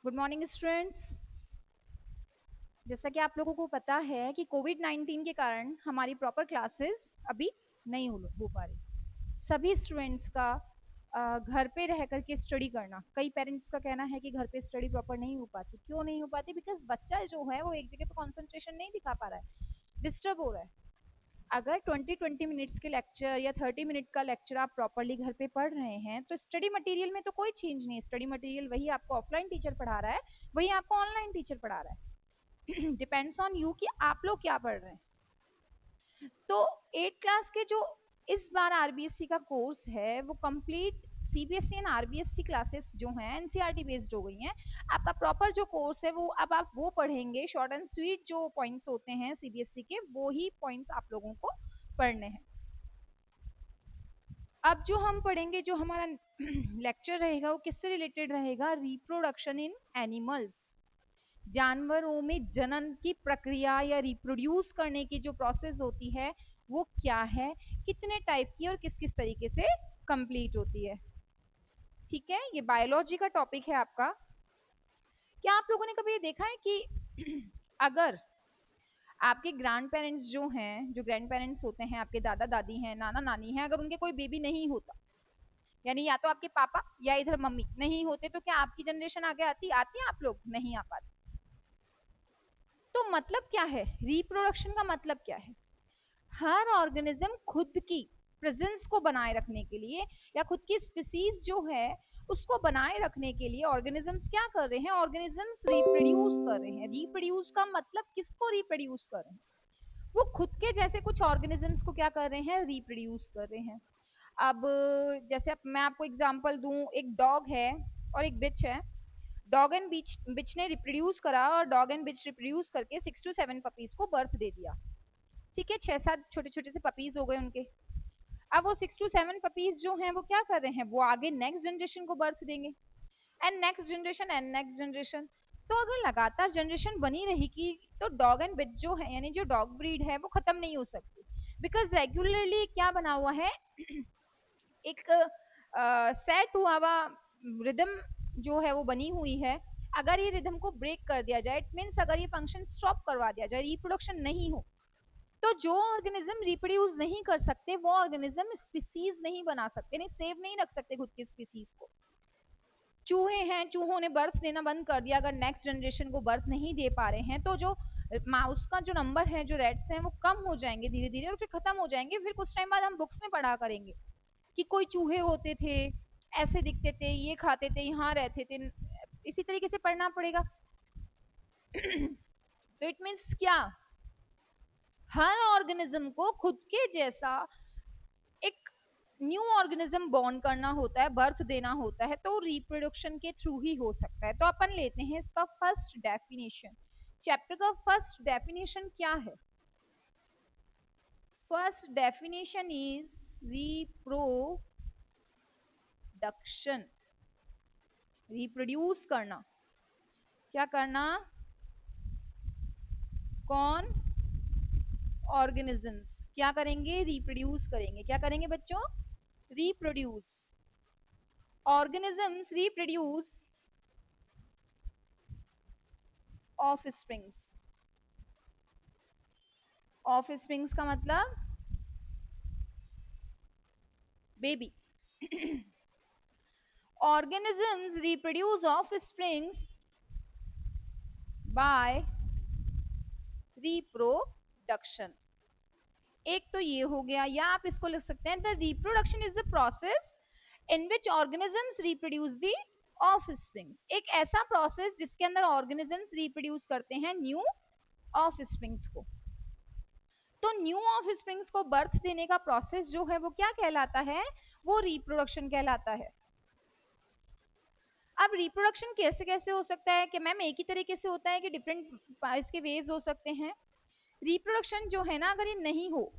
Good morning students. जैसा कि आप लोगों को पता है कि कोविड-19 के कारण हमारी प्रॉपर क्लासेस अभी नहीं हो पा रही। सभी स्टूडेंट्स का घर पे रह करके स्टडी करना, कई पेरेंट्स का कहना है कि घर पे स्टडी प्रॉपर नहीं हो पाती। क्यों नहीं हो पाती? बिकॉज बच्चा जो है वो एक जगह पे कॉन्सेंट्रेशन नहीं दिखा पा रहा है, डिस्टर्ब हो रहा है। अगर 20-20 मिनट्स के लेक्चर या 30 मिनट का लेक्चर आप प्रॉपरली घर पे पढ़ रहे हैं तो स्टडी मटेरियल में तो कोई चेंज नहीं है। स्टडी मटेरियल वही आपको ऑफलाइन टीचर पढ़ा रहा है, वही आपको ऑनलाइन टीचर पढ़ा रहा है। डिपेंड्स ऑन यू कि आप लोग क्या पढ़ रहे हैं। तो 8 क्लास के जो इस बार आरबीएससी का कोर्स है वो complete CBSE and RBSC classes जो हैं एनसीईआरटी बेस्ड हो गई हैं। आपका प्रॉपर जो कोर्स है वो अब आप वो पढ़ेंगे, शॉर्ट एंड स्वीट जो पॉइंट्स होते हैं सीबीएसई के वो ही पॉइंट्स आप लोगों को पढ़ने हैं। अब जो हम पढ़ेंगे, जो हमारा लेक्चर रहेगा वो किससे रिलेटेड रहेगा? Reproduction in animals. जानवरों में जनन की प्रक्रिया या रिप्रोड्यूस करने की जो प्रोसेस होती है वो क्या है, कितने टाइप की और किस किस तरीके से कंप्लीट होती है। ठीक है, ये बायोलॉजी का टॉपिक है आपका। क्या आप लोगों ने कभी ये देखा है कि अगर आपके ग्रैंड पेरेंट्स जो हैं, जो ग्रैंड पेरेंट्स होते हैं, आपके दादा दादी हैं, नाना नानी हैं, अगर उनके कोई बेबी नहीं होता, यानी या तो आपके पापा या इधर मम्मी नहीं होते, तो क्या आपकी जनरेशन आगे आती है? आप लोग नहीं आ पाते। तो मतलब क्या है रिप्रोडक्शन का? मतलब क्या है? हर ऑर्गेनिज्म खुद की प्रेजेंस को बनाए रखने के लिए या खुद की स्पीसीज जो है उसको बनाए रखने के लिए ऑर्गेनिजम्स क्या कर रहे हैं? ऑर्गेनिजम्स रिप्रोड्यूस कर रहे हैं। रिप्रोड्यूस का मतलब किसको रिप्रोड्यूस कर रहे हैं? वो खुद के जैसे कुछ ऑर्गेनिजम्स को क्या कर रहे हैं? रिप्रोड्यूस कर रहे हैं। अब जैसे मैं आपको एग्जांपल दूं, एक डॉग है और एक बिच है। डॉग एंड बिच ने रिप्रोड्यूस करा और डॉग एंड बिच रिप्रोड्यूस करके 6 to 7 पपीज को बर्थ दे दिया। ठीक है, 6-7 छोटे छोटे से पपीज हो गए उनके। अब वो 6 to 7 पपीज जो हैं वो क्या कर रहे हैं? वो आगे नेक्स्ट जनरेशन को बर्थ देंगे and next generation and next generation. तो अगर लगातार जनरेशन बनी रहेगी तो डॉग एंड बिच जो है, यानी जो डॉग ब्रीड है, वो खत्म नहीं हो सकती। बिकॉज रेगुलरली क्या बना हुआ है, एक सेट हुआ हुआ रिदम जो है वो बनी हुई है। अगर ये रिदम को ब्रेक कर दिया जाए, इट मीन्स अगर ये फंक्शन स्टॉप करवा दिया जाए, रिप्रोडक्शन नहीं हो, तो जो ऑर्गेनिज्म रिप्रोड्यूस नहीं कर सकते वो ऑर्गेनिज्म स्पीसीज नहीं बना सकते, नहीं सेव नहीं रख सकते खुद की स्पीसीज को। चूहे हैं, चूहों ने बर्थ देना बंद कर दिया, अगर नेक्स्ट जनरेशन को बर्थ नहीं दे पा रहे हैं तो जो माउस का जो नंबर है, जो रेट्स हैं, वो कम हो जाएंगे धीरे धीरे और फिर खत्म हो जाएंगे। फिर कुछ टाइम बाद हम बुक्स में पढ़ा करेंगे कि कोई चूहे होते थे, ऐसे दिखते थे, ये खाते थे, यहाँ रहते थे। इसी तरीके से पढ़ना पड़ेगा। तो इट मीन्स क्या? हर ऑर्गेनिज्म को खुद के जैसा एक न्यू ऑर्गेनिज्म बॉर्न करना होता है, बर्थ देना होता है, तो रिप्रोडक्शन के थ्रू ही हो सकता है। तो अपन लेते हैं इसका फर्स्ट डेफिनेशन। चैप्टर का फर्स्ट डेफिनेशन क्या है? First definition is reproduction. Reproduce करना। क्या करना? कौन? ऑर्गेनिजम्स क्या करेंगे? रिप्रोड्यूस करेंगे। क्या करेंगे बच्चों? Reproduce. Organisms reproduce offsprings. Offsprings का मतलब baby. Organisms reproduce offsprings by reproduction. एक तो ये हो गया, या आप इसको लिख सकते हैं the reproduction is the process in which organisms reproduce the of springs. एक ऐसा प्रोसेस जिसके अंदर ऑर्गेनिजम्स रिप्रोड्यूस करते हैं न्यू ऑफ स्प्रिंग्स को। तो न्यू ऑफ स्प्रिंग्स को बर्थ देने का प्रोसेस जो है वो क्या कहलाता है? वो रिप्रोडक्शन कहलाता है। अब रिप्रोडक्शन कैसे कैसे हो सकता है? कि मैम एक ही तरीके से होता है कि डिफरेंट इसके वेज हो सकते हैं? रिप्रोडक्शन जो है ना, अगर ये नहीं हो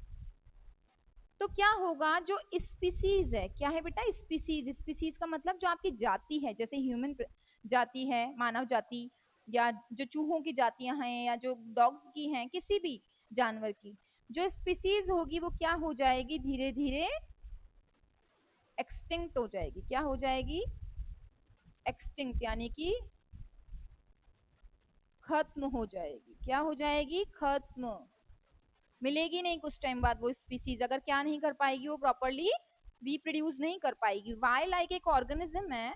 तो क्या होगा? जो स्पीसीज है, क्या है बेटा? स्पीसीज। स्पीसीज का मतलब जो आपकी जाति है, जैसे ह्यूमन जाति है, मानव जाति, या जो चूहों की जातियां हैं, या जो डॉग्स की हैं, किसी भी जानवर की जो स्पीसीज होगी वो क्या हो जाएगी? धीरे धीरे एक्सटिंक्ट हो जाएगी। क्या हो जाएगी? एक्सटिंक्ट, यानी कि खत्म हो जाएगी। क्या हो जाएगी? खत्म, मिलेगी नहीं कुछ टाइम बाद वो स्पीसीज। अगर क्या नहीं कर पाएगी, वो प्रॉपरली रिप्रोड्यूस नहीं कर पाएगी। वाई लाइक एक ऑर्गेनिज्म है,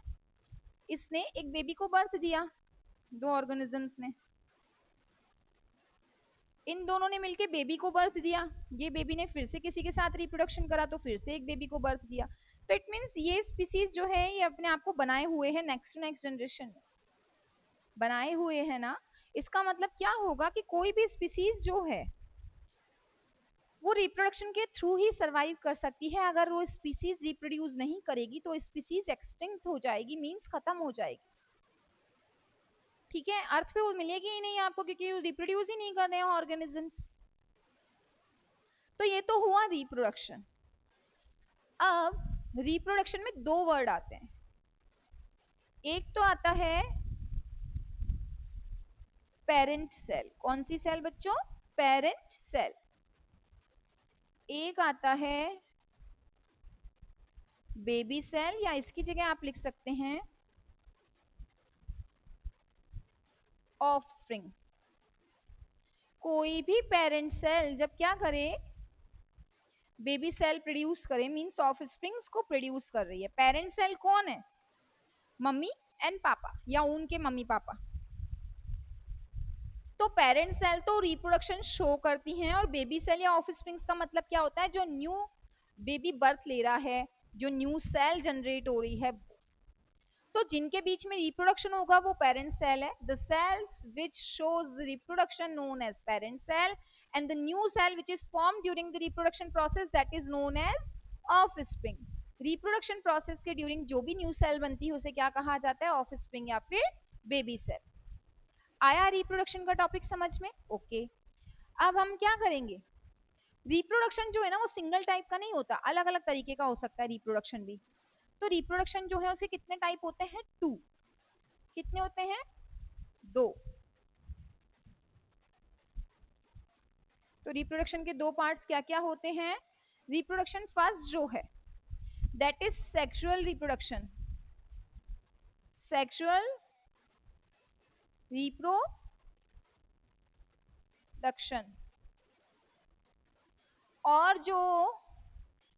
इसने एक बेबी को बर्थ दिया, दो ऑर्गेनिजम्स ने, इन दोनों ने मिलके बेबी को बर्थ दिया, ये बेबी ने फिर से किसी के साथ रिप्रोडक्शन करा तो फिर से एक बेबी को बर्थ दिया। तो इट मींस ये स्पीसीज जो है ये अपने आप को बनाए हुए है नेक्स्ट टू नेक्स्ट जनरेशन, बनाए हुए है ना। इसका मतलब क्या होगा कि कोई भी स्पीसीज जो है वो रिप्रोडक्शन के थ्रू ही सरवाइव कर सकती है। अगर वो स्पीसीज रिप्रोड्यूस नहीं करेगी तो स्पीसीज एक्सटिंक्ट हो जाएगी, मींस खत्म हो जाएगी। ठीक है, अर्थ पे वो मिलेगी ही नहीं आपको, क्योंकि वो रिप्रोड्यूस ही नहीं कर रहे हैं ऑर्गेनिजम्स। तो ये तो हुआ रिप्रोडक्शन। अब रिप्रोडक्शन में दो वर्ड आते हैं, एक तो आता है पेरेंट सेल। कौन सी सेल बच्चों? Parent cell. एक आता है बेबी सेल, या इसकी जगह आप लिख सकते हैं ऑफस्प्रिंग। कोई भी पेरेंट सेल जब क्या करे, बेबी सेल प्रोड्यूस करे, मींस ऑफस्प्रिंग्स को प्रोड्यूस कर रही है। पेरेंट सेल कौन है? मम्मी एंड पापा, या उनके मम्मी पापा। तो पेरेंट सेल तो रिप्रोडक्शन शो करती हैं, और बेबी सेल या ऑफस्प्रिंग्स का मतलब क्या होता है? जो न्यू बेबी बर्थ ले रहा है, जो न्यू सेल जनरेट हो रही है, तो जिनके बीच में रिप्रोडक्शन होगा वो पेरेंट सेल है। The cells which shows the reproduction known as parent cell, and the new cell which is form during the reproduction process that is known as offspring. Reproduction process के during जो भी new cell बनती है उसे क्या कहा जाता है? ऑफस्प्रिंग या फिर बेबी सेल। आया रिप्रोडक्शन का टॉपिक समझ में? ओके। अब हम क्या करेंगे, रिप्रोडक्शन जो है ना वो सिंगल टाइप का नहीं होता, अलग अलग तरीके का हो सकता है रिप्रोडक्शन भी। तो रिप्रोडक्शन जो है उसके कितने टाइप होते हैं? 2। कितने होते हैं? 2। तो रिप्रोडक्शन के दो पार्ट्स क्या क्या होते हैं? रिप्रोडक्शन फर्स्ट जो है that is sexual reproduction. Sexual reproduction. और जो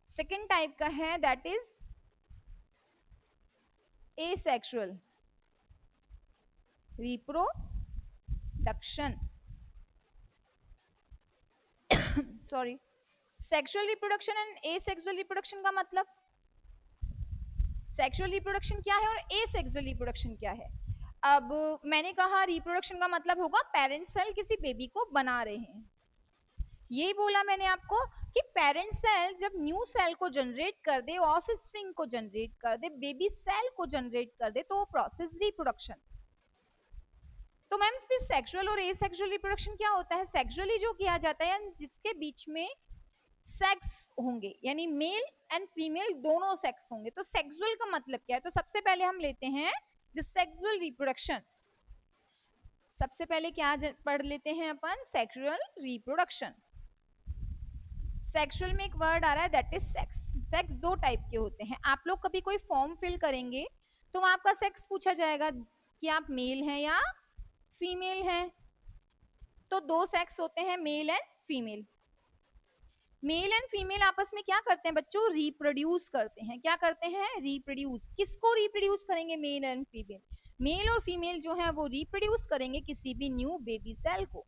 सेकेंड टाइप का है that is asexual reproduction. Sorry, sexual reproduction and asexual reproduction का मतलब, सेक्सुअल रिप्रोडक्शन क्या है और एसेक्सुअल रिप्रोडक्शन क्या है? अब मैंने कहा रिप्रोडक्शन का मतलब होगा पेरेंट सेल किसी बेबी को बना रहे हैं। यही बोला मैंने आपको कि पेरेंट सेल जब न्यू सेल को जनरेट कर दे, ऑफस्प्रिंग को जनरेट कर दे, बेबी सेल को जनरेट कर दे, तो वो प्रोसेस रिप्रोडक्शन। तो मैम फिर सेक्सुअल और एसेक्सुअल रिप्रोडक्शन क्या होता है? सेक्सुअली जो किया जाता है जिसके बीच में सेक्स होंगे, यानी मेल एंड फीमेल दोनों सेक्स होंगे, तो सेक्सुअल का मतलब क्या है? तो सबसे पहले हम लेते हैं द सेक्सुअल रिप्रोडक्शन। सबसे पहले क्या पढ़ लेते हैं अपन? Sexual reproduction. सेक्सुअल में एक वर्ड आ रहा है दैट इज सेक्स। सेक्स दो टाइप के होते हैं। आप लोग कभी कोई फॉर्म फिल करेंगे तो आपका सेक्स पूछा जाएगा कि आप मेल हैं या फीमेल हैं। तो दो सेक्स होते हैं, mail and female. Mail and female आपस में क्या करते हैं बच्चों? रिप्रोड्यूस करते हैं। क्या करते हैं? रिप्रोड्यूस। किसको रिप्रोड्यूस करेंगे? Mail and female. मेल और फीमेल जो है वो रिप्रोड्यूस करेंगे किसी भी न्यू बेबी सेल को।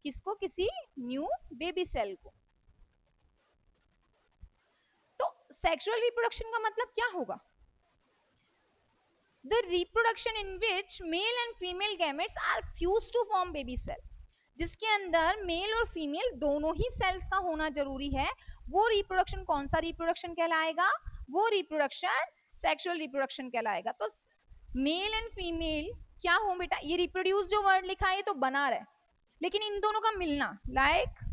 किसको? किसी न्यू बेबी सेल को। तो सेक्सुअल रिप्रोडक्शन का मतलब क्या होगा? The reproduction in which male and female gametes are fused to form baby cell। जिसके अंदर मेल और फीमेल दोनों ही सेल्स का होना जरूरी है, वो रिप्रोडक्शन कौन सा रिप्रोडक्शन कहलाएगा? वो रिप्रोडक्शन सेक्सुअल रिप्रोडक्शन कहलाएगा। तो मेल एंड फीमेल क्या हो बेटा? ये रिप्रोड्यूस जो वर्ड लिखा है तो बना रहा है, लेकिन इन दोनों का मिलना, like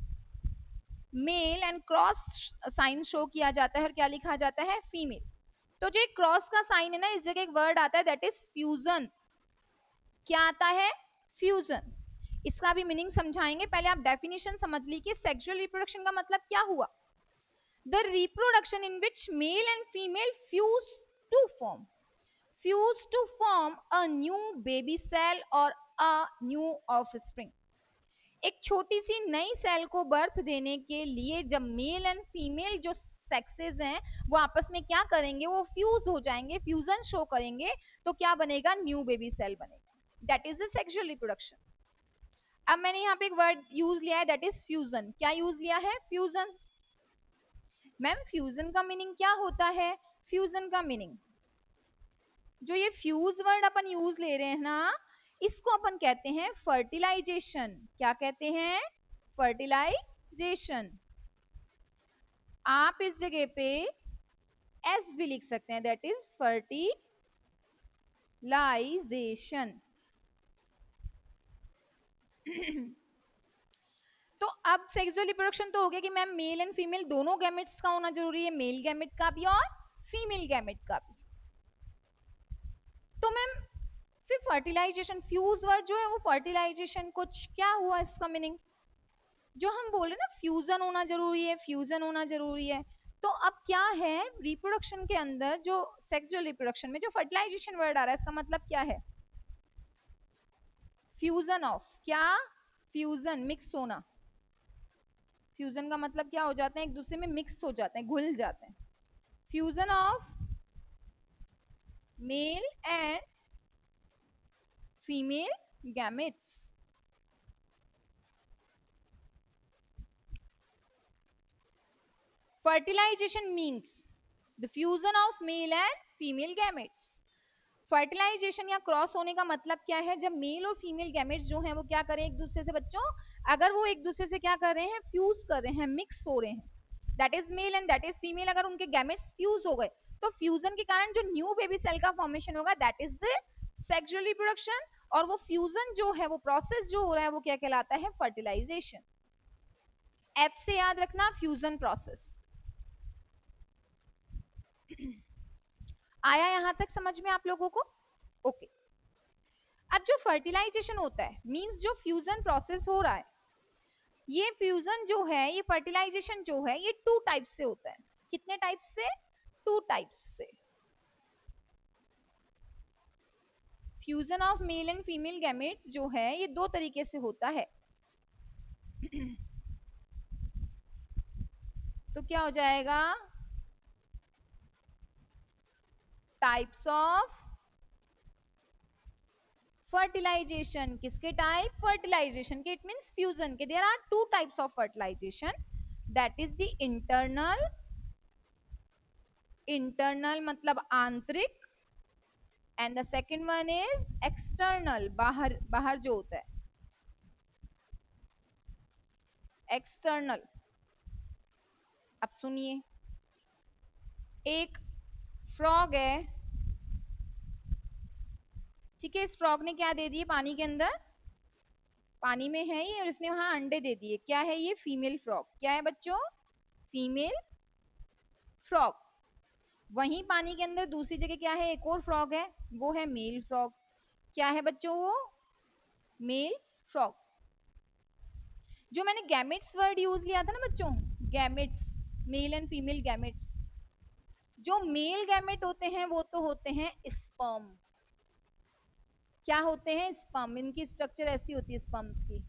male and cross sign show किया जाता है और क्या लिखा जाता है? फीमेल। तो जो क्रॉस का साइन है ना, इस जगह एक वर्ड आता है दैट इज फ्यूजन। क्या आता है? फ्यूजन। इसका भी मीनिंग समझाएंगे, पहले आप डेफिनेशन समझ लीजिए। सेक्सुअल रिप्रोडक्शन का मतलब क्या हुआ? The reproduction in which male and female fuse to form. Fuse to form a new baby cell और अ न्यू ऑफस्प्रिंग। एक छोटी सी नई सेल को बर्थ देने के लिए जब मेल एंड फीमेल जो सेक्सेस हैं वो आपस में क्या करेंगे, वो फ्यूज हो जाएंगे, फ्यूजन शो करेंगे, तो क्या बनेगा, न्यू बेबी सेल बनेगा। That is the sexual reproduction. अब मैंने यहाँ पे एक वर्ड यूज लिया है, दैट इज फ्यूजन। क्या यूज लिया है, फ्यूजन। मैम फ्यूजन का मीनिंग क्या होता है, फ्यूजन का मीनिंग, जो ये फ्यूज वर्ड अपन यूज ले रहे हैं ना, इसको अपन कहते हैं फर्टिलाइजेशन। क्या कहते हैं, फर्टिलाइजेशन। आप इस जगह पे एस भी लिख सकते हैं, दैट इज फर्टिलाइजेशन। तो अब सेक्सुअल रिप्रोडक्शन तो हो गया कि मैम मेल एंड फीमेल दोनों गैमेट्स का होना जरूरी है, मेल गैमेट का भी और फीमेल गैमेट का भी। तो मैम फिर फर्टिलाइजेशन, फ्यूज वर्ड जो है वो फर्टिलाइजेशन, कुछ क्या हुआ इसका मीनिंग, जो हम बोले ना फ्यूजन होना जरूरी है, फ्यूजन होना जरूरी है, तो अब क्या है रिप्रोडक्शन के अंदर, जो सेक्सुअल रिप्रोडक्शन में जो फर्टिलाइजेशन वर्ड आ रहा है, इसका मतलब क्या है, फ्यूजन ऑफ, क्या, फ्यूजन, मिक्स होना। फ्यूजन का मतलब क्या हो जाते हैं, एक दूसरे में मिक्स हो जाते हैं, घुल जाते हैं। Fusion of male and female gametes. fertilization means the fusion of male and female gametes। Fertilization या क्रॉस होने का मतलब क्या है, जब मेल और फीमेल गैमेट्स जो हैं वो क्या करें एक दूसरे से, बच्चों अगर वो एक दूसरे से क्या कर रहे हैं, फ्यूज कर रहे हैं, मिक्स हो रहे हैं, that is male and that is female, अगर उनके गैमेट्स फ्यूज हो गए तो फ्यूजन के कारण जो न्यू बेबी सेल का फॉर्मेशन होगा, that is the sexual reproduction. और वो फ्यूजन जो है, वो प्रोसेस जो हो रहा है, वो क्या कहलाता है, फर्टिलाइजेशन। एफ से याद रखना, फ्यूजन प्रोसेस। आया यहां तक समझ में आप लोगों को, ओके। अब जो फर्टिलाइजेशन होता है मींस जो फ्यूजन प्रोसेस हो रहा है, ये फ्यूजन जो है, ये फर्टिलाइजेशन जो है, ये टू टाइप से होता है। कितने टाइप से, टू टाइप्स से। Fusion of male and female gametes जो है ये दो तरीके से होता है। तो क्या हो जाएगा, टाइप्स ऑफ फर्टिलाइजेशन। किसके टाइप, फर्टिलाइजेशन के, इट मींस फ्यूजन के। There are two types of fertilization, that is the internal, internal मतलब आंतरिक, and the second one is external, बाहर, बाहर जो होता है, एक्सटर्नल। अब सुनिए, एक फ्रॉग है, ठीक है, इस फ्रॉग ने क्या दे दिए पानी के अंदर, पानी में है ये, और इसने वहां अंडे दे दिए। क्या है ये, फीमेल फ्रॉग। क्या है बच्चों, फीमेल फ्रॉग। वहीं पानी के अंदर दूसरी जगह क्या है, एक और फ्रॉग है, वो है मेल फ्रॉग। क्या है बच्चों, वो मेल फ्रॉग। जो मैंने गैमेट्स वर्ड यूज किया था ना बच्चों, gametes, mail and female gametes, जो मेल गैमेट होते हैं वो तो होते हैं स्पर्म। क्या होते हैं, स्पर्म। इनकी स्ट्रक्चर ऐसी होती है स्पर्म्स की,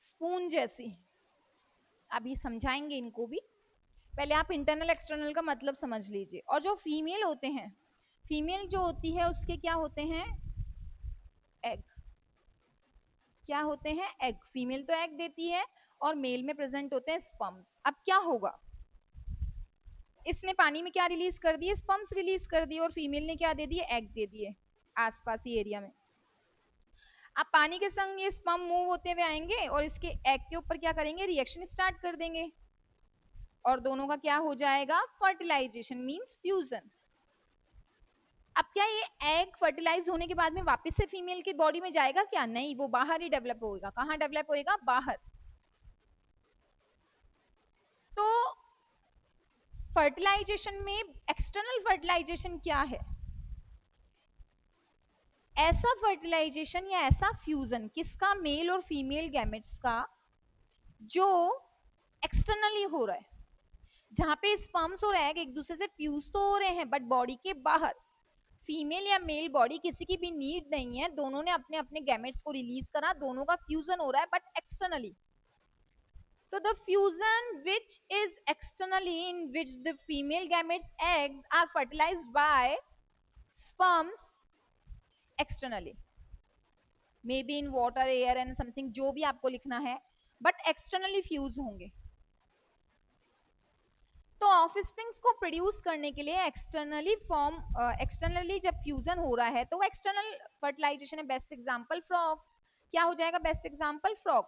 स्पून जैसी। अभी समझाएंगे इनको भी, पहले आप इंटरनल एक्सटर्नल का मतलब समझ लीजिए। और जो फीमेल होते हैं, फीमेल जो होती है उसके क्या होते हैं, एग। क्या होते हैं, एग। फीमेल तो एग देती है और मेल में प्रेजेंट होते हैं स्पर्म्स। अब क्या होगा, इसने पानी में क्या रिलीज कर दिए, स्पर्म्स रिलीज कर दिए, और फीमेल ने क्या दे दिए, एग दे दिए आसपास ही एरिया में। अब पानी के संग ये स्पर्म मूव होते हुए आएंगे और इसके एग के ऊपर क्या करेंगे, रिएक्शन स्टार्ट कर देंगे, और दोनों का क्या हो जाएगा, फर्टिलाइजेशन मींस फ्यूजन। अब क्या ये एग फर्टिलाइज होने के बाद में वापस से फीमेल की बॉडी में जाएगा क्या, नहीं, वो बाहर ही डेवलप होगा। कहाँ डेवलप होएगा, बाहर। तो फर्टिलाइजेशन में एक्सटर्नल फर्टिलाइजेशन क्या है, ऐसा फर्टिलाइजेशन या ऐसा फ्यूजन किसका, मेल और फीमेल गैमेट्स का, जो एक्सटर्नली हो रहा है। जहाँ पे स्पर्म्स और एग एक दूसरे से फ्यूज तो हो रहे हैं, बट बॉडी के बाहर फीमेल या मेल बॉडी किसी की भी नीड नहीं है, दोनों ने अपने अपने गैमेट्स को रिलीज करा, दोनों का फ्यूजन हो रहा है but externally. So the fusion which is externally, in which the female gametes eggs are fertilized by sperms externally, maybe in water, air and something, जो भी आपको लिखना है, but externally fuse होंगे. तो ऑफस्प्रिंग्स को प्रोड्यूस करने के लिए एक्सटर्नली जब फ्यूजन हो रहा है तो वो एक्सटर्नल फर्टिलाइजेशन है. Best example frog. क्या हो जाएगा बेस्ट एग्जांपल? फ्रॉग.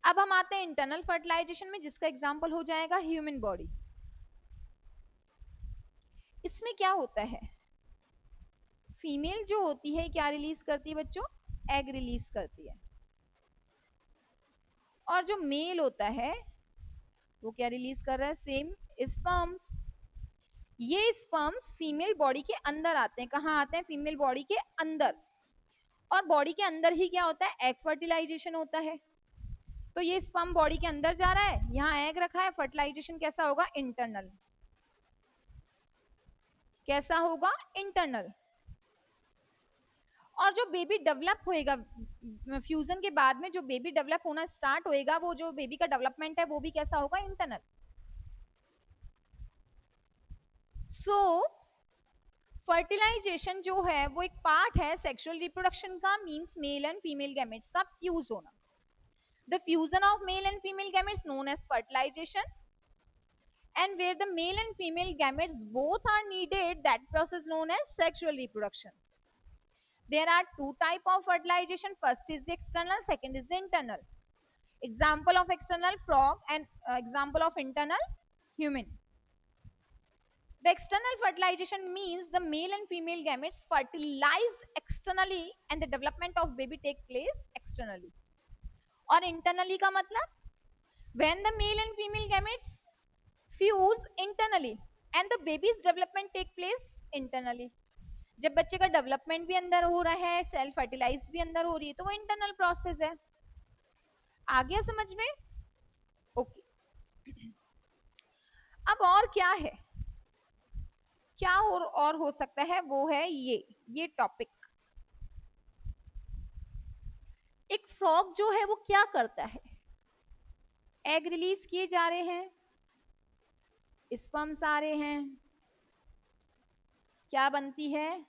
अब हम आते हैं इंटरनल फर्टिलाइजेशन में, जिसका एग्जांपल हो जाएगा ह्यूमन बॉडी. इसमें क्या होता है, फीमेल जो होती है क्या रिलीज करती है बच्चों? एग रिलीज करती है. और जो मेल होता है वो क्या रिलीज कर रहा है? Same sperms. ये स्पर्म्स फीमेल बॉडी के अंदर आते हैं. कहाँ आते हैं? फीमेल बॉडी के अंदर. और बॉडी के अंदर ही क्या होता है? एग फर्टिलाइजेशन होता है. तो ये स्पर्म बॉडी के अंदर जा रहा है, यहाँ एग रखा है. फर्टिलाइजेशन कैसा होगा? इंटरनल. कैसा होगा? इंटरनल. और जो बेबी डेवलप होएगा फ्यूजन के बाद में, जो बेबी डेवलप होना स्टार्ट होएगा, वो जो बेबी का डेवलपमेंट है वो भी कैसा होगा? इंटरनल. सो फर्टिलाइजेशन जो है वो एक पार्ट है सेक्सुअल रिप्रोडक्शन का, means male and female gametes का फ्यूज होना. The fusion of male and female gametes known as fertilization, and where the male and female gametes both are needed, that process known as sexual reproduction. There are two type of fertilization. First is the external, second is the internal. Example of external, frog, and example of internal, human. The external fertilization means the male and female gametes fertilize externally and the development of baby take place externally. और internally का मतलब when the male and female gametes fuse internally and the baby's development take place internally. जब बच्चे का development भी अंदर हो रहा है, सेल्फ फर्टिलाइज भी अंदर हो रही है, तो वो इंटरनल प्रोसेस है. आ गया समझ में? ओके. अब और क्या है, क्या और हो सकता है, वो है ये टॉपिक. एक फ्रॉग जो है वो क्या करता है? एग रिलीज किए जा रहे हैं, स्पर्म्स आ रहे हैं, क्या बनती है?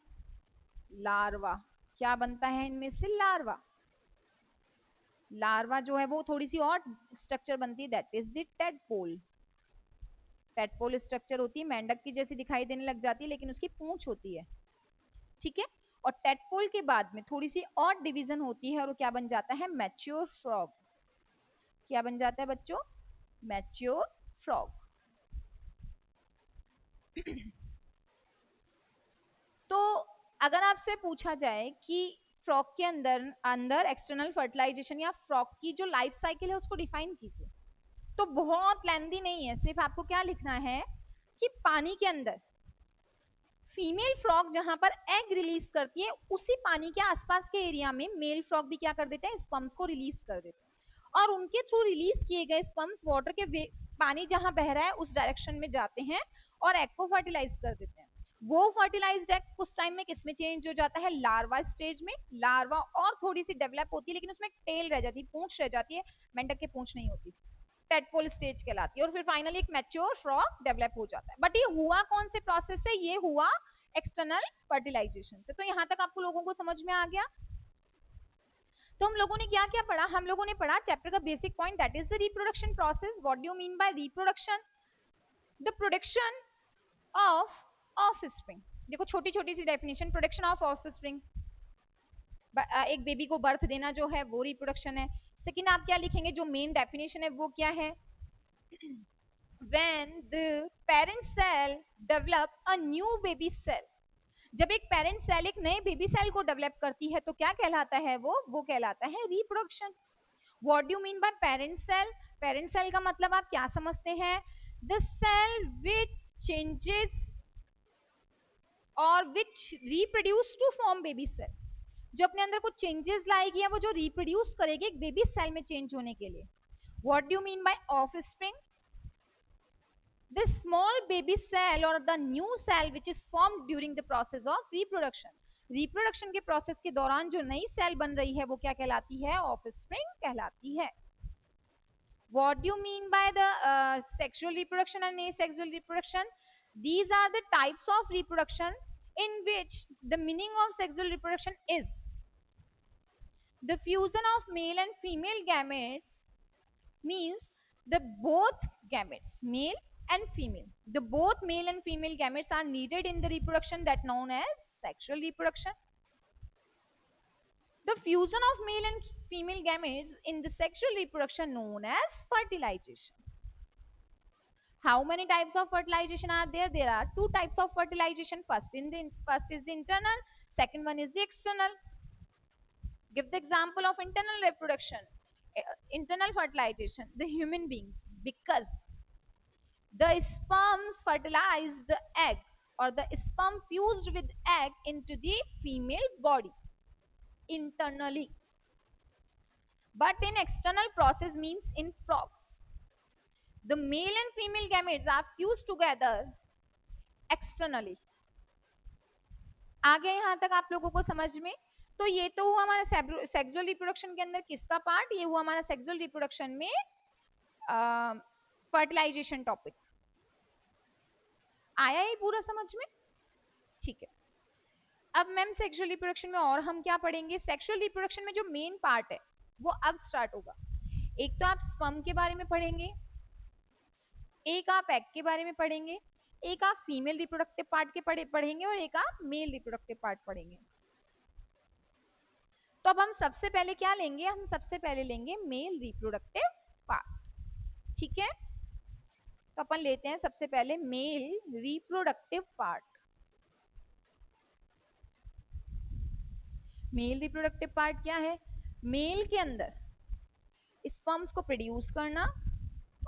लार्वा. क्या बनता है इनमें से? लार्वा. लार्वा जो है वो थोड़ी सी और स्ट्रक्चर बनती है, that is the tadpole. Tadpole structure होती है, मेंढक की जैसी दिखाई देने लग जाती है, लेकिन उसकी पूंछ होती है. ठीक है. और टेडपोल के बाद में थोड़ी सी और डिवीजन होती है और वो क्या बन जाता है? Mature frog. क्या बन जाता है बच्चों? Mature frog. तो अगर आपसे पूछा जाए कि फ्रॉग के अंदर एक्सटर्नल फर्टिलाइजेशन या फ्रॉग की जो लाइफ साइकिल है उसको डिफाइन कीजिए, तो बहुत लेंथी नहीं है. सिर्फ आपको क्या लिखना है कि पानी के अंदर फीमेल फ्रॉग जहां पर एग रिलीज करती है, उसी पानी के आसपास के एरिया में मेल फ्रॉग भी क्या कर देते हैं? स्पर्म्स को रिलीज कर देते हैं. और उनके थ्रू रिलीज किए गए स्पर्म्स वाटर के पानी जहां बह रहा है उस डायरेक्शन में जाते हैं और एग को फर्टिलाइज कर देते हैं. वो फर्टिलाइज्ड एग कुछ टाइम में किसमें चेंज हो जाता है? लार्वा स्टेज में. लार्वा और थोड़ी सी डेवलप होती है, लेकिन उसमें टेल रह जाती है, पूंछ रह जाती है. मेंढक के पूंछ नहीं होती. टेडपोल स्टेज कहलाती है. और फिर फाइनली एक मैच्योर फ्रॉग डेवलप हो जाता है. बट ये हुआ कौन से प्रोसेस से? ये हुआ एक्सटर्नल फर्टिलाइजेशन से. तो यहाँ तक आपको लोगों को समझ में आ गया? तो हम लोगों ने क्या क्या पढ़ा? हम लोगों ने पढ़ा चैप्टर का basic point, that is the reproduction process. What do you mean bye reproduction? The production of offspring. देखो छोटी छोटी सी डेफिनेशन. प्रोडक्शन ऑफ ऑफस्प्रिंग, एक बेबी को बर्थ देना जो है वो रिप्रोडक्शन है. सेकंड आप क्या लिखेंगे? जो मेन डेफिनेशन है वो क्या है? When the parent cell develop a new baby cell. जब एक पेरेंट सेल एक नए बेबी सेल को डेवलप करती है तो क्या कहलाता है? वो कहलाता है reproduction. What do you mean by parent cell? Parent cell का मतलब आप क्या समझते हैं? द सेल विच चेंजेस और which reproduce to form baby cell. जो अपने अंदर कुछ चेंजेस लाएगी या वो जो रिप्रोड्यूस करेगी एक बेबी सेल में चेंज होने के लिए. What do you mean bye offspring? the small baby cell or the new cell which is formed during the process of reproduction. Reproduction के प्रोसेस के दौरान जो नई सेल बन रही है वो क्या कहलाती है? ऑफस्प्रिंग कहलाती है. What do you mean by the sexual reproduction and asexual reproduction? These are the types of reproduction in which the meaning of sexual reproduction is the fusion of male and female gametes, means the both gametes, male and female, the both male and female gametes are needed in the reproduction, that known as sexual reproduction. The fusion of male and female gametes in the sexual reproduction known as fertilization. How many types of fertilization are there? There are two types of fertilization. First is the internal, second one is the external. Give the example of internal reproduction, internal fertilization, the human beings, because the sperms fertilized the egg, or the sperm fused with egg into the female body internally. But in external process means in frogs, the male and female gametes are fused together externally. आ गया यहाँ तक आप लोगों को समझ में? तो ये तो हुआ हमारा सेक्सुअल रिप्रोडक्शन के अंदर किसका पार्ट? ये हुआ हमारा सेक्सुअल रिप्रोडक्शन में फर्टिलाइजेशन टॉपिक. आया ये पूरा समझ में? ठीक है. अब मैम सेक्सुअल रिप्रोडक्शन में और हम क्या पढ़ेंगे? सेक्सुअल रिप्रोडक्शन में जो मेन पार्ट है वो अब स्टार्ट होगा. एक तो आप स्पर्म के बारे में पढ़ेंगे, एक आप एग के बारे में पढ़ेंगे, एक आप फीमेल रिप्रोडक्टिव पार्ट के पढ़ेंगे और एक आप मेल रिप्रोडक्टिव पार्ट पढ़ेंगे. तो अब हम सबसे पहले क्या लेंगे? हम सबसे पहले लेंगे मेल रिप्रोडक्टिव पार्ट. ठीक है, तो अपन लेते हैं सबसे पहले male reproductive part. Male reproductive part क्या है? मेल के अंदर स्पर्म्स को प्रोड्यूस करना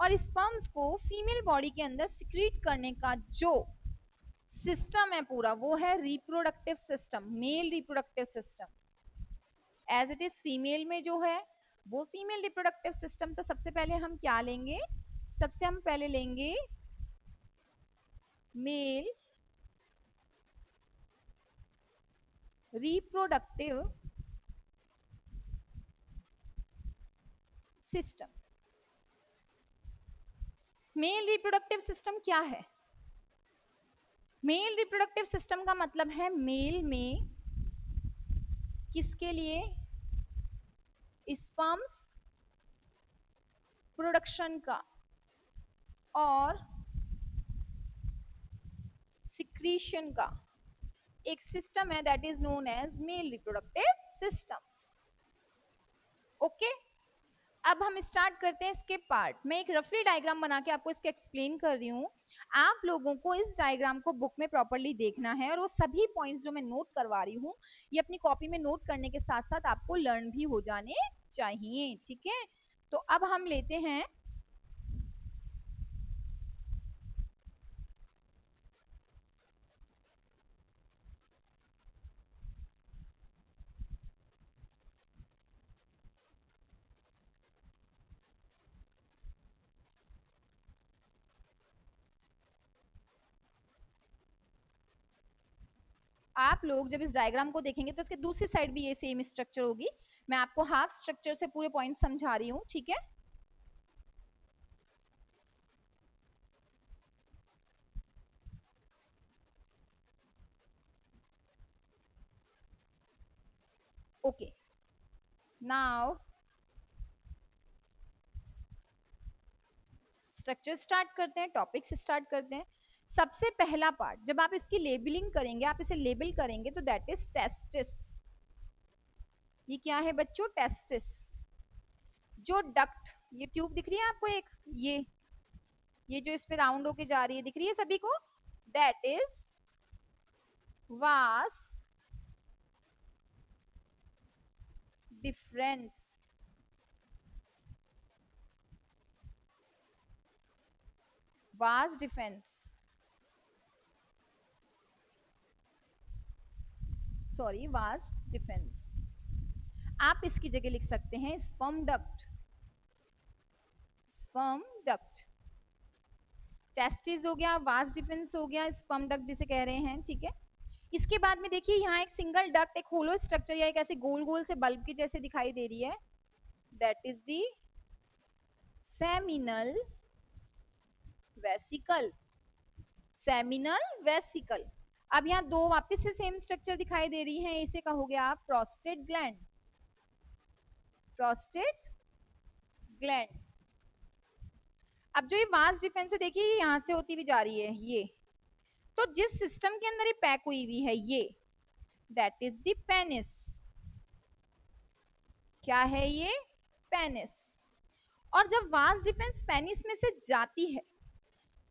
और स्पर्म्स को फीमेल बॉडी के अंदर सिक्रीट करने का जो सिस्टम है पूरा, वो है reproductive system, male reproductive system. As it is female में जो है वो फीमेल रिप्रोडक्टिव सिस्टम. तो सबसे पहले हम क्या लेंगे? सबसे हम पहले लेंगे mail reproductive system. Male reproductive system क्या है? मेल रिप्रोडक्टिव सिस्टम का मतलब है मेल में किसके लिए? स्पर्म्स प्रोडक्शन का और सिक्रीशन का एक सिस्टम है, that is known as male reproductive system. Okay, अब हम स्टार्ट करते हैं इसके पार्ट. मैं एक रफली डायग्राम बना के आपको इसके एक्सप्लेन कर रही हूँ. आप लोगों को इस डायग्राम को बुक में प्रॉपर्ली देखना है और वो सभी पॉइंट्स जो मैं नोट करवा रही हूँ ये अपनी कॉपी में नोट करने के साथ साथ आपको लर्न भी हो जाने चाहिए. ठीक है, तो अब हम लेते हैं आप लोग जब इस डायग्राम को देखेंगे तो इसके दूसरी साइड भी ये सेम स्ट्रक्चर होगी. मैं आपको हाफ स्ट्रक्चर से पूरे पॉइंट समझा रही हूँ. ठीक है, ओके. नाउ स्ट्रक्चर स्टार्ट करते हैं, टॉपिक्स स्टार्ट करते हैं. सबसे पहला पार्ट जब आप इसकी लेबलिंग करेंगे, आप इसे लेबल करेंगे तो दैट इज टेस्टिस. ये क्या है बच्चों? टेस्टिस. जो डक्ट, ये ट्यूब दिख रही है आपको एक, ये जो इस पे राउंड होके जा रही है दिख रही है सभी को? That is vas deferens. वास डिफेंस, सॉरी, वास डिफेंस. आप इसकी जगह लिख सकते हैं sperm duct. Sperm duct. Testis हो गया, वास डिफरेंस हो गया, स्पर्म डक्ट जिसे कह रहे हैं, ठीक है। इसके बाद में देखिए यहाँ एक सिंगल डक्ट, एक होलो स्ट्रक्चर या एक ऐसे गोल गोल से बल्ब के जैसे दिखाई दे रही है, that is the seminal vesicle, seminal vesicle. अब यहाँ दो वापस से सेम स्ट्रक्चर दिखाई दे रही है, इसे कहोगे आप प्रोस्टेट ग्लैंड, प्रोस्टेट ग्लैंड। अब जो ये वास डिफरेंस है देखिए यहाँ से होती हुई जा रही है ये, तो जिस सिस्टम के अंदर ये पैक हुई हुई है ये, दैट इज द पेनिस। क्या है ये? पेनिस। और जब वास डिफरेंस पेनिस में से जाती है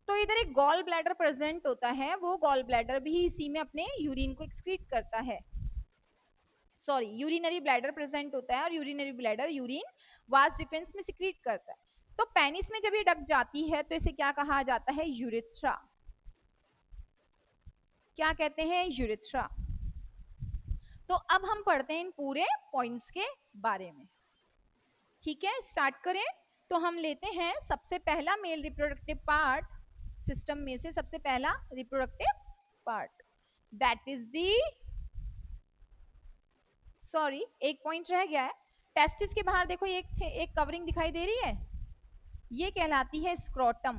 तो इधर एक गॉल ब्लैडर प्रेजेंट होता है, वो गॉल ब्लैडर भी इसी में अपने यूरिन को एक्सक्रीट करता है, सॉरी यूरिनरी ब्लैडर प्रेजेंट होता है और urinary bladder urine vas deferens में सिक्रीट करता है। तो पेनिस में जब ये डक जाती है तो इसे क्या कहा जाता है? यूरिथ्रा। क्या कहते हैं? यूरिथ्रा। तो अब हम पढ़ते हैं इन पूरे पॉइंट्स के बारे में, ठीक है। स्टार्ट करें तो हम लेते हैं सबसे पहला मेल रिप्रोडक्टिव पार्ट, सिस्टम में से सबसे पहला reproductive part, that is the, sorry एक पॉइंट रह गया है, टेस्टिस के बाहर देखो एक कवरिंग दिखाई दे रही है, ये कहलाती है स्क्रोटम।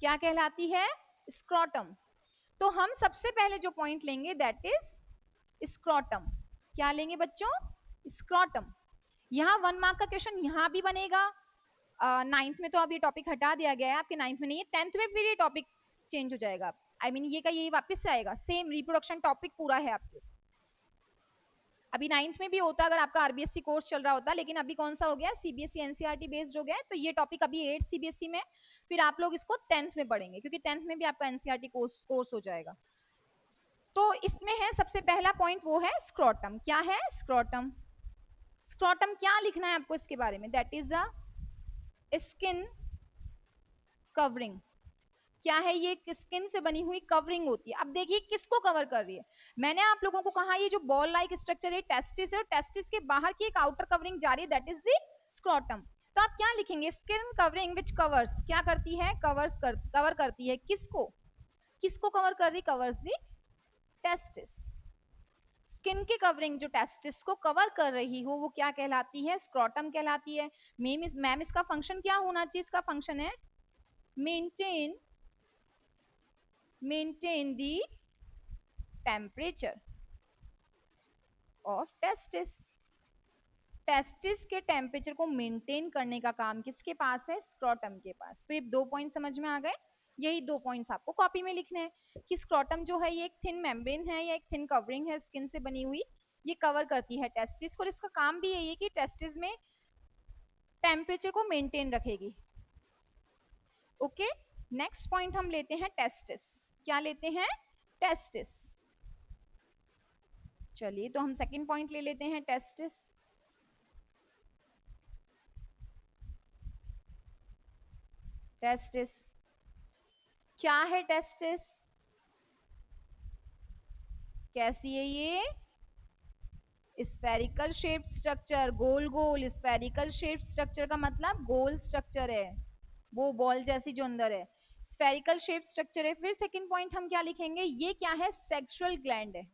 क्या कहलाती है? स्क्रोटम। तो हम सबसे पहले जो पॉइंट लेंगे दैट इज स्क्रोटम। क्या लेंगे बच्चों? स्क्रोटम। यहाँ 1 मार्क का क्वेश्चन यहाँ भी बनेगा, 9th में तो अब ये टॉपिक हटा दिया गया है, आपके 9th में नहीं है, 10th में फिर ये टॉपिक चेंज हो जाएगा, आई मीन ये का ये वापस से आएगा, सेम रिप्रोडक्शन टॉपिक पूरा है आपके। अभी 9th में भी होता अगर आपका आरबीएससी कोर्स चल रहा होता, लेकिन अभी कौन सा हो गया? सीबीएसई एनसीईआरटी बेस्ड हो गया है, तो ये टॉपिक अभी 8th सीबीएसई में, फिर आप लोग इसको 10th में पढ़ेंगे, क्योंकि 10th में भी आपका एनसीईआरटी कोर्स हो जाएगा। तो इसमें है सबसे पहला पॉइंट वो है स्क्रोटम। क्या है? स्क्रोटम। स्क्रोटम क्या लिखना है आपको इसके बारे में? That is a skin covering. क्या है? ये स्किन से बनी हुई कवरिंग होती है। अब देखिए किसको कवर कर रही है, मैंने आप लोगों को कहा ये जो बॉल लाइक स्ट्रक्चर है टेस्टिस है, और टेस्टिस के बाहर की एक आउटर कवरिंग जा रही है, दैट इज द स्क्रोटम। तो आप क्या लिखेंगे? स्किन कवरिंग विच कवर्स, क्या करती है? कवर करती है किसको? किसको कवर कर रही? Covers the testis. स्किन की कवरिंग जो टेस्टिस को कवर कर रही हो वो क्या कहलाती है? स्क्रोटम कहलाती है। मैम इसका फंक्शन क्या होना चाहिए? इसका फंक्शन है maintain the temperature of testis। Testis के टेम्परेचर को मेंटेन करने का काम किसके पास है? स्क्रोटम के पास। तो ये 2 पॉइंट समझ में आ गए, यही 2 पॉइंट्स आपको कॉपी में लिखने हैं कि स्क्रोटम जो है ये एक थिन मेम्ब्रेन है या एक थिन कवरिंग है स्किन से बनी हुई, ये कवर करती है टेस्टिस को, और इसका काम भी यही है कि टेस्टिस में टेम्परेचर को मेंटेन रखेगी। ओके, नेक्स्ट पॉइंट हम लेते हैं टेस्टिस। क्या लेते हैं? टेस्टिस। चलिए तो हम सेकंड पॉइंट ले लेते हैं टेस्टिस। टेस्टिस क्या है? टेस्टिस कैसी है? ये स्फेरिकल शेप्ड स्ट्रक्चर, गोल गोल स्फेरिकल शेप्ड स्ट्रक्चर का मतलब गोल स्ट्रक्चर है, वो बॉल जैसी जो अंदर है, स्फेरिकल शेप स्ट्रक्चर है। फिर सेकंड पॉइंट हम क्या लिखेंगे? ये क्या है? सेक्सुअल ग्लैंड है,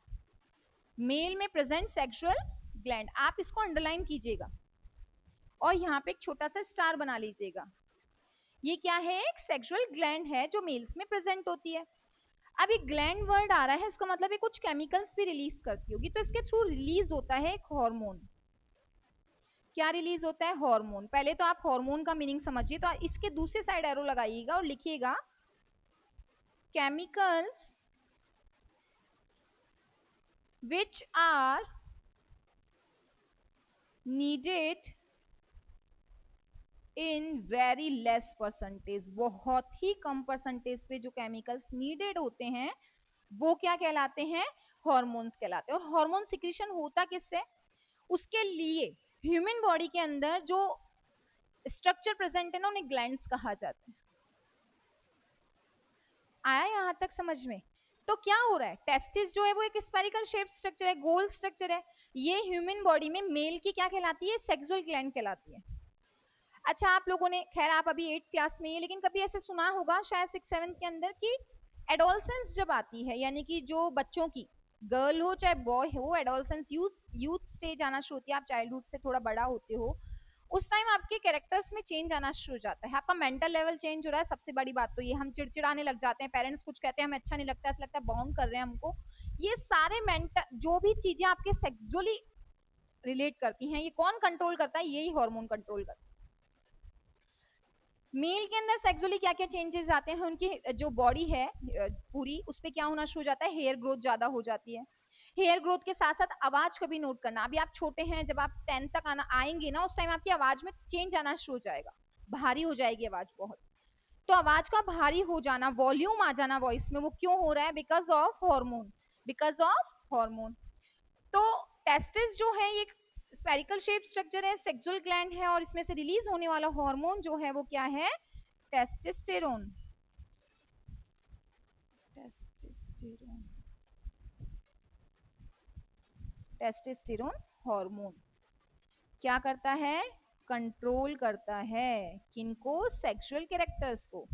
मेल में प्रेजेंट सेक्सुअल ग्लैंड। आप इसको अंडरलाइन कीजिएगा और यहाँ पे एक छोटा सा स्टार बना लीजिएगा। ये क्या है? एक सेक्सुअल ग्लैंड है जो मेल्स में प्रेजेंट होती है। अब ये ग्लैंड वर्ड आ रहा है, इसका मतलब ये कुछ केमिकल्स भी रिलीज करती होगी, तो इसके थ्रू रिलीज होता है एक हार्मोन। क्या रिलीज होता है? हार्मोन। पहले तो आप हार्मोन का मीनिंग समझिए, तो इसके दूसरे साइड एरो लगाइएगा और लिखिएगा chemicals which are needed in very less percentage। बहुत ही कम परसेंटेज पे जो केमिकल्स नीडेड होते हैं वो क्या कहलाते हैं? हॉर्मोन्स कहलाते हैं। और हार्मोन सिक्रीशन होता किससे? उसके लिए ह्यूमन बॉडी के अंदर जो स्ट्रक्चर प्रेजेंट है ना उन्हें ग्लैंड्स कहा जाता है। आया यहां तक समझ में? तो क्या हो रहा है? टेस्टिस जो है वो एक स्फेरिकल शेप स्ट्रक्चर है, गोल स्ट्रक्चर है, ये ह्यूमन बॉडी में मेल की क्या कहलाती है? सेक्सुअल ग्लैंड कहलाती है। अच्छा, आप लोगों ने, खैर आप अभी 8th क्लास में है, लेकिन कभी ऐसे सुना होगा शायद 6-7 के अंदर कि एडोलसेंस जब आती है, यानी कि जो बच्चों की, गर्ल हो चाहे बॉय हो, एडोलसेंस यूथ स्टेज आना शुरू होती है, आप चाइल्डहुड से थोड़ा बड़ा होते हो, उस टाइम आपके कैरेक्टर्स में चेंज आना शुरू हो जाता है, आपका मेंटल लेवल चेंज हो रहा है। सबसे बड़ी बात तो ये, हम चिड़चिड़ाने लग जाते हैं, पेरेंट्स कुछ कहते हैं हमें अच्छा नहीं लगता, ऐसा लगता है बाउंड कर रहे हैं हमको। ये सारे मेंटल जो भी चीजें आपके सेक्सुअली रिलेट करती हैं, ये कौन कंट्रोल करता है? यही हार्मोन कंट्रोल करता है। मेल के अंदर सेक्सुअली क्या क्या चेंजेस आते हैं, उनकी जो बॉडी है पूरी, उस पर क्या होना शुरू हो जाता है? हेयर ग्रोथ ज्यादा हो जाती है। हेयर ग्रोथ के साथ साथ आवाज कभी नोट करना, अभी आप छोटे हैं, जब आप 10th तक आएंगे ना, उस टाइम आपकी आवाज में चेंज आना शुरू हो जाएगा, भारी हो जाएगी आवाज बहुत। तो आवाज का भारी हो जाना, वॉल्यूम आ जाना वॉइस में, वो क्यों हो रहा है? Because of hormone, because of hormone. तो टेस्टिस जो है ये स्फेरिकल शेप स्ट्रक्चर है, सेक्सुअल ग्लैंड है, और इसमें से रिलीज होने वाला हार्मोन जो है वो क्या है? टेस्टोस्टेरोन। टेस्टोस्टेरोन, टेस्टोस्टेरोन हार्मोन क्या करता है? कंट्रोल करता है किनको? सेक्सुअल कैरेक्टर्स को।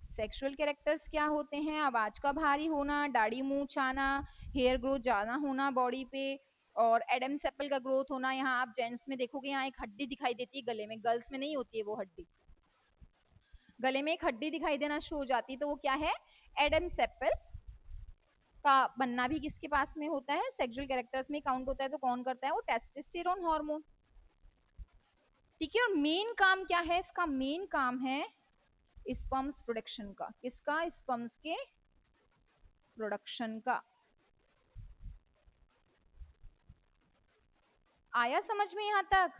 सेक्सुअल कैरेक्टर्स क्या होते हैं? आवाज का भारी होना, दाढ़ी मूंछ आना, हेयर ग्रोथ ज्यादा होना बॉडी पे, और एडम सेपल का ग्रोथ होना। यहाँ आप जेंट्स में देखोगे, यहाँ एक हड्डी दिखाई देती है गले में, गर्ल्स में नहीं होती है वो हड्डी। गले में एक हड्डी दिखाई देना शुरू हो जाती है, तो वो क्या है? एडम सेपल का बनना भी किसके पास में होता है? सेक्सुअल कैरेक्टर्स में काउंट होता है। तो कौन करता है? वो टेस्टोस्टेरोन हार्मोन। ठीक है, और मेन काम क्या है इसका? मेन काम है स्पर्म्स प्रोडक्शन का। किसका? स्पर्म्स के प्रोडक्शन का। आया समझ में यहां तक?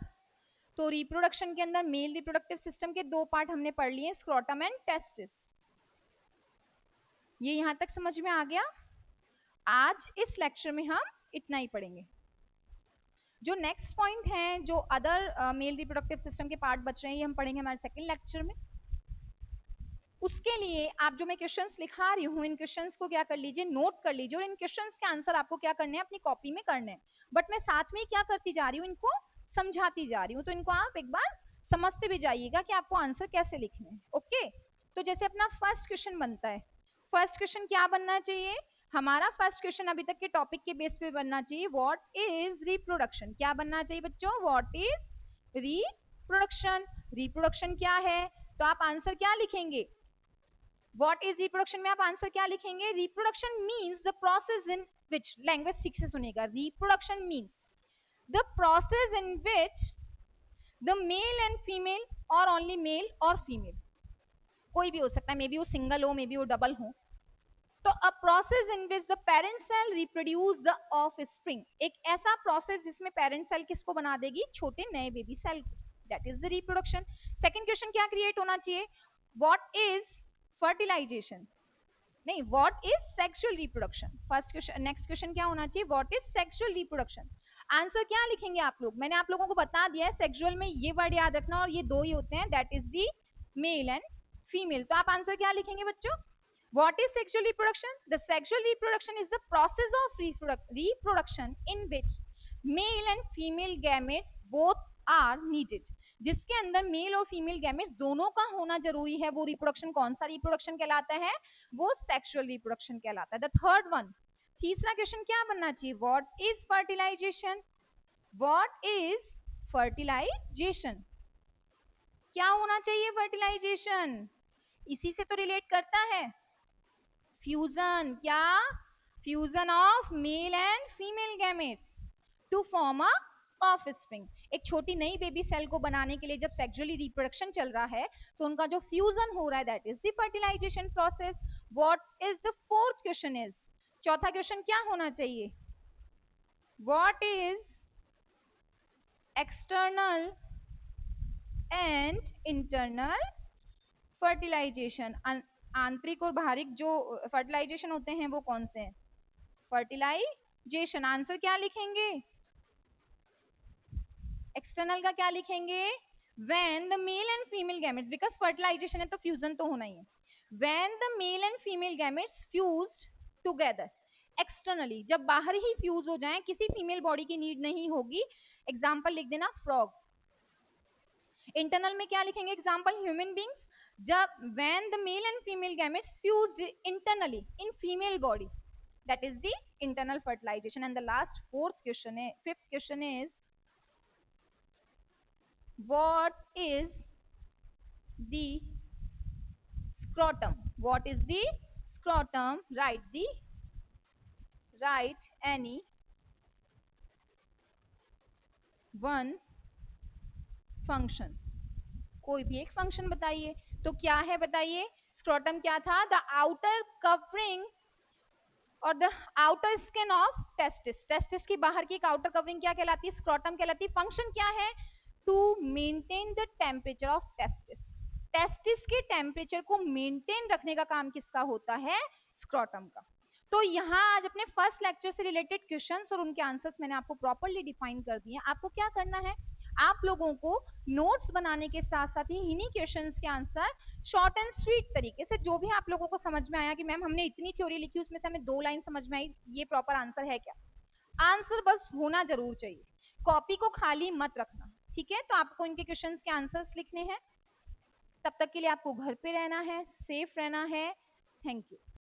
तो रिप्रोडक्शन के अंदर मेल रिप्रोडक्टिव सिस्टम के दो पार्ट हमने पढ़ लिए, स्क्रोटम एंड टेस्टिस। ये यहां तक समझ में आ गया? आज इस लेक्चर में हम इतना ही पढ़ेंगे। जो नेक्स्ट पॉइंट है, जो अदर मेल रिप्रोडक्टिव सिस्टम के पार्ट बच रहे हैं, ये हम पढ़ेंगे हमारे सेकंड लेक्चर में। उसके लिए आप जो मैं क्वेश्चंस लिखा रही हूँ, इन क्वेश्चंस को क्या कर लीजिए, नोट कर लीजिए, और इन क्वेश्चंस के आंसर आपको क्या करने हैं? अपनी कॉपी में करने हैं। बट मैं साथ में क्या करती जा रही हूँ? इनको समझाती जा रही हूँ, तो इनको आप एक बार समझते भी जाइएगा कि आपको आंसर कैसे लिखने हैं। ओके, तो जैसे अपना फर्स्ट क्वेश्चन बनता है, फर्स्ट क्वेश्चन क्या बनना चाहिए हमारा? फर्स्ट क्वेश्चन अभी तक के टॉपिक के बेस पे बनना चाहिए, व्हाट इज रिप्रोडक्शन। क्या बनना चाहिए बच्चों? What is reproduction. रिप्रोडक्शन क्या है? तो आप आंसर क्या लिखेंगे? व्हाट इज रिप्रोडक्शन में आप आंसर क्या लिखेंगे? Reproduction means the process in which, language ठीक से सुनिएगा, reproduction means the process in which the male and female, और ओनली मेल और फीमेल, कोई भी हो सकता है, मे बी वो सिंगल हो, मे बी वो डबल हो, तो a process in which the parent cell reproduce the offspring, एक ऐसा प्रोसेस जिसमें पेरेंट सेल किसको बना देगी? छोटे नए बेबी सेल को, that is the reproduction. Second question क्या क्रिएट होना चाहिए? व्हाट इज फर्टिलाइजेशन, नहीं, what is sexual reproduction. First question, next question क्या होना चाहिए? What is sexual reproduction. Answer क्या लिखेंगे आप लोग? मैंने आप लोगों को बता दिया है, सेक्सुअल में ये वर्ड याद रखना, और ये दो ही होते हैं, that is the mail and female. तो आप आंसर क्या लिखेंगे बच्चों? What is sexual reproduction? The sexual reproduction is the process of reproduction in which male and female gametes both are needed. जिसके अंदर मेल और फीमेल गैमेट्स दोनों का होना जरूरी है, वो रिप्रोडक्शन कौन सा रिप्रोडक्शन कहलाता है? वो सेक्सुअल रिप्रोडक्शन कहलाता है। द थर्ड वन, तीसरा क्वेश्चन क्या बनना चाहिए? What is fertilization. What is fertilization, क्या होना चाहिए? फर्टिलाइजेशन इसी से तो रिलेट करता है, फ्यूजन। क्या? Fusion of male and female gametes to form a offspring. एक छोटी नई बेबी सेल को बनाने के लिए जब सेक्सुअली रिप्रोडक्शन चल रहा है, तो उनका जो फ्यूजन हो रहा है, that is the fertilization process. What is the fourth question is, चौथा क्वेश्चन क्या होना चाहिए? What is external and internal fertilization. आंतरिक और बाहरिक जो फर्टिलाइजेशन होते हैं वो कौन से हैं? फर्टिलाइजेशन। आंसर क्या लिखेंगे? एक्सटर्नल का क्या लिखेंगे? When the male and female gametes, because fertilization है तो फ्यूजन तो होना ही है। When the male and female gametes fused together externally, जब बाहर ही फ्यूज हो जाए, किसी फीमेल बॉडी की नीड नहीं होगी। एग्जाम्पल लिख देना, फ्रॉग। इंटरनल में क्या लिखेंगे? एग्जाम्पल ह्यूमन बींग्स, जब when the male and female gametes fused internally in female body, that is the internal fertilization. And the last fifth question is, what is the scrotum? What is the scrotum? Write any one function. कोई भी एक function बताइए. तो क्या है बताइए? Scrotum क्या था? द आउटर कवरिंग और the outer skin of testis. Testis की बाहर की एक आउटर कवरिंग क्या कहलाती है? स्क्रोटम कहलाती है. फंक्शन क्या है? To maintain the temperature of testis. Testis के टेम्परेचर को मेंटेन रखने का काम किसका होता है? स्क्रोटम का. तो यहाँ आज अपने फर्स्ट लेक्चर से रिलेटेड क्वेश्चंस और उनके आंसर्स मैंने आपको प्रॉपर्ली डिफाइन कर दिए. आपको क्या करना है? आप लोगों को नोट्स बनाने के साथ साथ ही इन्हीं क्वेश्चंस के आंसर शॉर्ट एंड स्वीट तरीके से, जो भी आप लोगों को समझ में आया कि मैम हमने इतनी थ्योरी लिखी उसमें से हमें 2 लाइन समझ में आई, ये प्रॉपर आंसर है क्या? आंसर बस होना जरूर चाहिए. कॉपी को खाली मत रखना, ठीक है? तो आपको इनके क्वेश्चंस के आंसर्स लिखने हैं. तब तक के लिए आपको घर पे रहना है, सेफ रहना है. Thank you.